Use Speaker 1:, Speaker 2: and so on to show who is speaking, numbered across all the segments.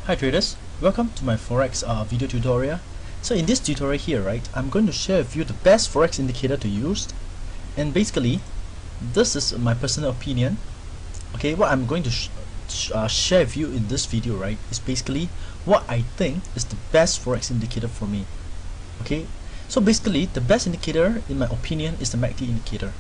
Speaker 1: Hi traders, welcome to my Forex video tutorial. So in this tutorial here, right, I'm going to share with you the best Forex indicator to use. And basically, this is my personal opinion. Okay, what I'm going to share with you in this video, right, is basically what I think is the best Forex indicator for me. Okay, so basically the best indicator in my opinion is the MACD indicator.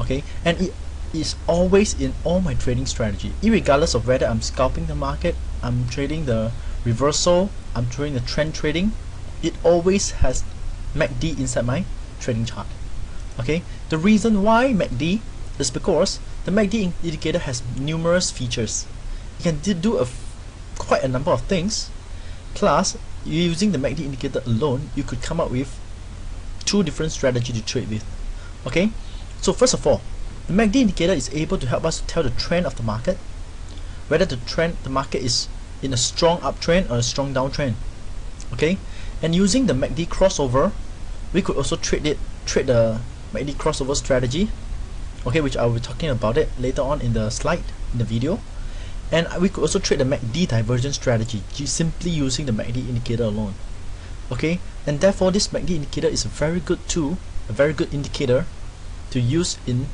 Speaker 1: Okay, and it is always in all my trading strategy, irregardless of whether I'm scalping the market, I'm trading the reversal, I'm trading the trend trading, it always has MACD inside my trading chart. Okay, the reason why MACD is because the MACD indicator has numerous features. You can do quite a number of things, plus using the MACD indicator alone you could come up with two different strategies to trade with. Okay, so first of all, the MACD indicator is able to help us to tell the trend of the market, whether the market is in a strong uptrend or a strong downtrend. Okay, and using the MACD crossover, we could also trade the MACD crossover strategy. Okay, which I will be talking about it later on in the slide in the video. And we could also trade the MACD divergence strategy, simply using the MACD indicator alone. Okay, and therefore this MACD indicator is a very good tool, a very good indicator to use in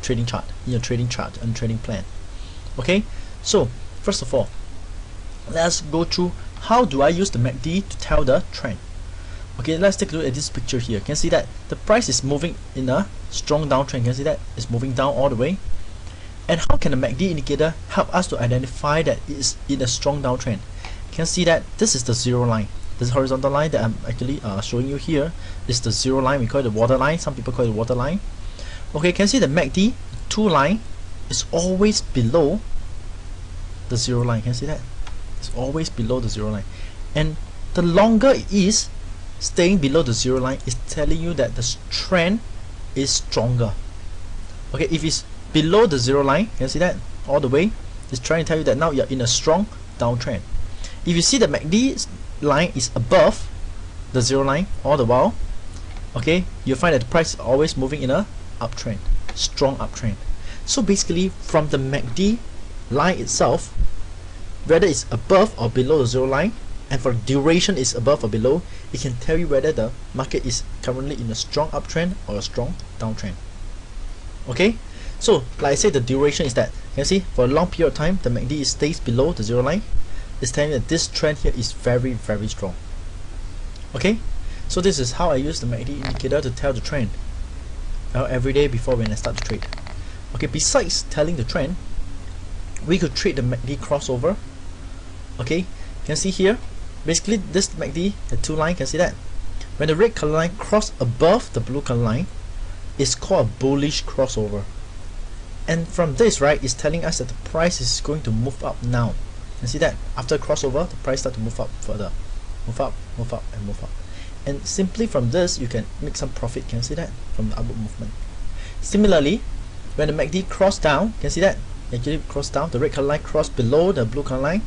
Speaker 1: trading chart, in your trading chart and trading plan. Okay, so first of all, let's go through how do I use the MACD to tell the trend. Okay, let's take a look at this picture here. You can see that the price is moving in a strong downtrend. You can see that it's moving down all the way. And how can the MACD indicator help us to identify that it is in a strong downtrend? You can see that this is the zero line. This horizontal line that I'm actually showing you here is the zero line. We call it the water line. Some people call it the water line. Okay, you can see the MACD 2 line is always below the zero line. You can see that it's always below the zero line, and the longer it is staying below the zero line is telling you that the trend is stronger. Okay, if it's below the zero line, you can see that all the way, it's trying to tell you that now you're in a strong downtrend. If you see the MACD line is above the zero line all the while, okay, you'll find that the price is always moving in a uptrend, strong uptrend. So basically, from the MACD line itself, whether it's above or below the zero line, and for duration is above or below, it can tell you whether the market is currently in a strong uptrend or a strong downtrend. Okay, so like I said, the duration is that you can see for a long period of time the MACD stays below the zero line. It's telling you that this trend here is very, very strong. Okay, so this is how I use the MACD indicator to tell the trend every day before when I start to trade. Okay, besides telling the trend, we could trade the MACD crossover. Okay, you can see here, basically this MACD, the 2 line, can see that when the red color line cross above the blue color line, it's called a bullish crossover. And from this, right, it's telling us that the price is going to move up now. You can see that after crossover, the price starts to move up further, move up, and move up. And simply from this, you can make some profit. Can you see that from the upward movement? Similarly, when the MACD cross down, you can see that actually cross down, the red color line cross below the blue color line.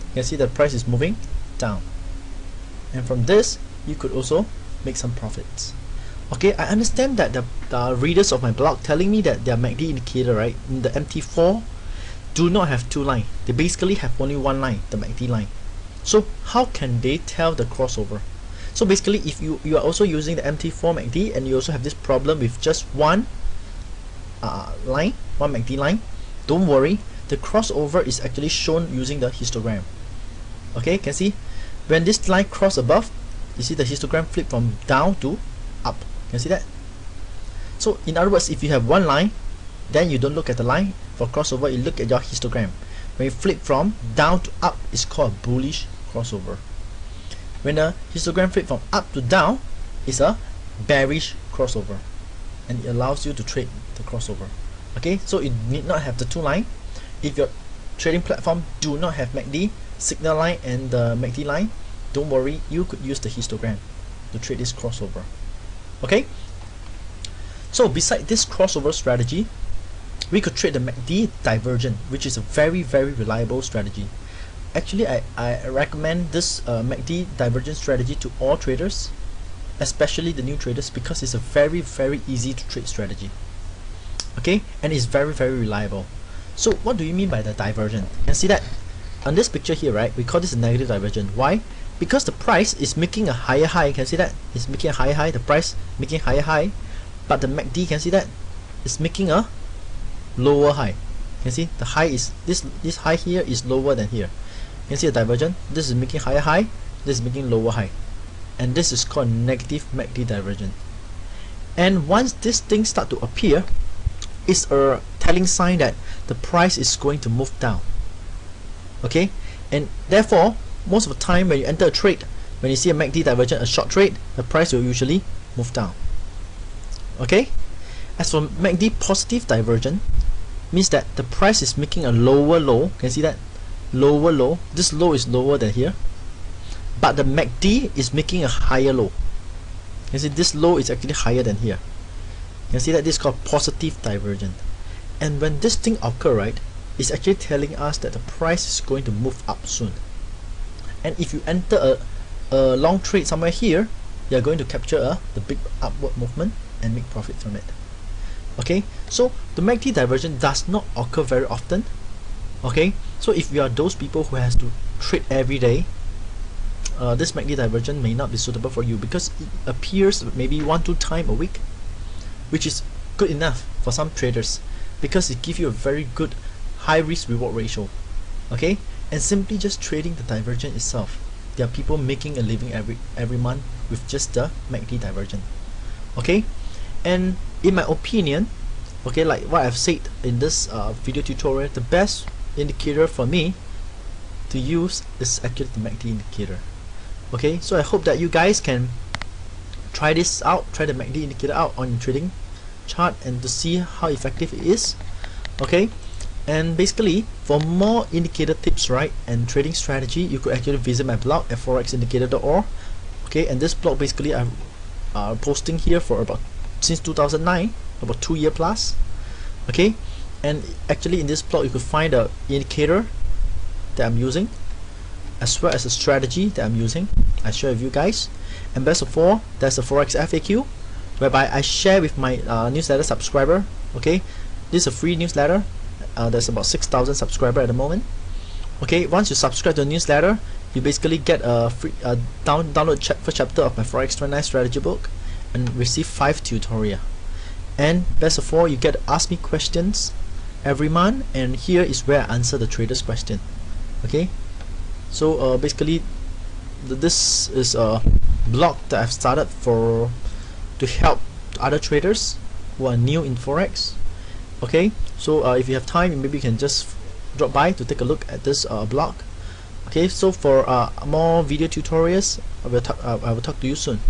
Speaker 1: You can see the price is moving down. And from this, you could also make some profits. Okay, I understand that the readers of my blog telling me that their MACD indicator, right, in the MT4 do not have 2 lines. They basically have only 1 line, the MACD line. So how can they tell the crossover? So basically, if you are also using the MT4 MACD and you also have this problem with just one line, one MACD line, don't worry, the crossover is actually shown using the histogram. Okay, you can see when this line cross above, you see the histogram flip from down to up. You can see that. So in other words, if you have one line, then you don't look at the line. For crossover, you look at your histogram. When you flip from down to up, it's called a bullish crossover. When the histogram flip from up to down, it's a bearish crossover, and it allows you to trade the crossover. Okay, so you need not have the 2 line. If your trading platform do not have MACD signal line and the MACD line, don't worry, you could use the histogram to trade this crossover. Okay, so beside this crossover strategy, we could trade the MACD divergent, which is a very, very reliable strategy. Actually, I recommend this MACD divergent strategy to all traders, especially the new traders, because it's a very, very easy to trade strategy. Okay, and it's very, very reliable. So what do you mean by the divergent? You can see that on this picture here, right, we call this a negative divergence. Why? Because the price is making a higher high. You can see that it's making a higher high, the price making higher high, but the MACD, can see that it's making a lower high. You can see the high is this high here is lower than here. You can see the divergence. This is making higher high, this is making lower high, and this is called negative MACD divergence. And once this thing start to appear, it's a telling sign that the price is going to move down. Okay, and therefore most of the time when you enter a trade, when you see a MACD divergence, a short trade, the price will usually move down. Okay, as for MACD positive divergence, means that the price is making a lower low. Can you see that? Lower low. This low is lower than here, but the MACD is making a higher low. You see this low is actually higher than here. You can see that this is called positive divergence. And when this thing occur, right, it's actually telling us that the price is going to move up soon. And if you enter a long trade somewhere here, you're going to capture the big upward movement and make profit from it. Okay, so the MACD divergence does not occur very often. Okay, so if you are those people who has to trade every day, this MACD divergence may not be suitable for you, because it appears maybe 1-2 times a week, which is good enough for some traders, because it gives you a very good high risk reward ratio. Okay, and simply just trading the divergence itself, there are people making a living every month with just the MACD divergence. Okay, and in my opinion, okay, like what I've said in this video tutorial, the best indicator for me to use is actually the MACD indicator. Okay, so I hope that you guys can try this out, try the MACD indicator out on your trading chart, and to see how effective it is. Okay, and basically for more indicator tips, right, and trading strategy, you could actually visit my blog at forexindicator.org. okay, and this blog basically I'm posting here for about since 2009, about 2 years plus. Okay, and actually in this blog you could find the indicator that I'm using, as well as the strategy that I'm using. I share with you guys, and best of all, there's a Forex FAQ whereby I share with my newsletter subscriber. Okay, this is a free newsletter. There's about 6,000 subscribers at the moment. Okay, once you subscribe to the newsletter, you basically get a free download first chapter of my Forex 29 strategy book and receive 5 tutorials. And best of all, you get to ask me questions every month, and here is where I answer the traders' question. Okay, so basically this is a blog that I've started to help other traders who are new in Forex. Okay, so if you have time, maybe you can just drop by to take a look at this blog. Okay, so for more video tutorials, I will talk to you soon.